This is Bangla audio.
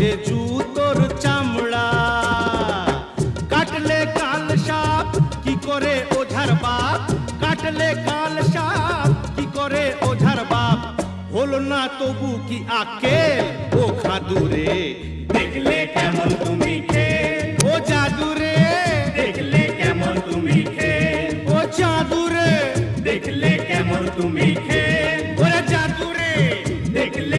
কাটবে জুতোর চামড়া। কাটলে কাল সাপ কি করে ওঝার বাপ, কাটলে কাল সাপ কি করে ওঝার বাপ। হলো না তবু কি আকেল ও খাদুরে, দেখলে কেমন তুমি খেল, ও জাদুরে, দেখলে কেমন তুমি খেল, ও জাদুরে। দেখলে কেমন তুমি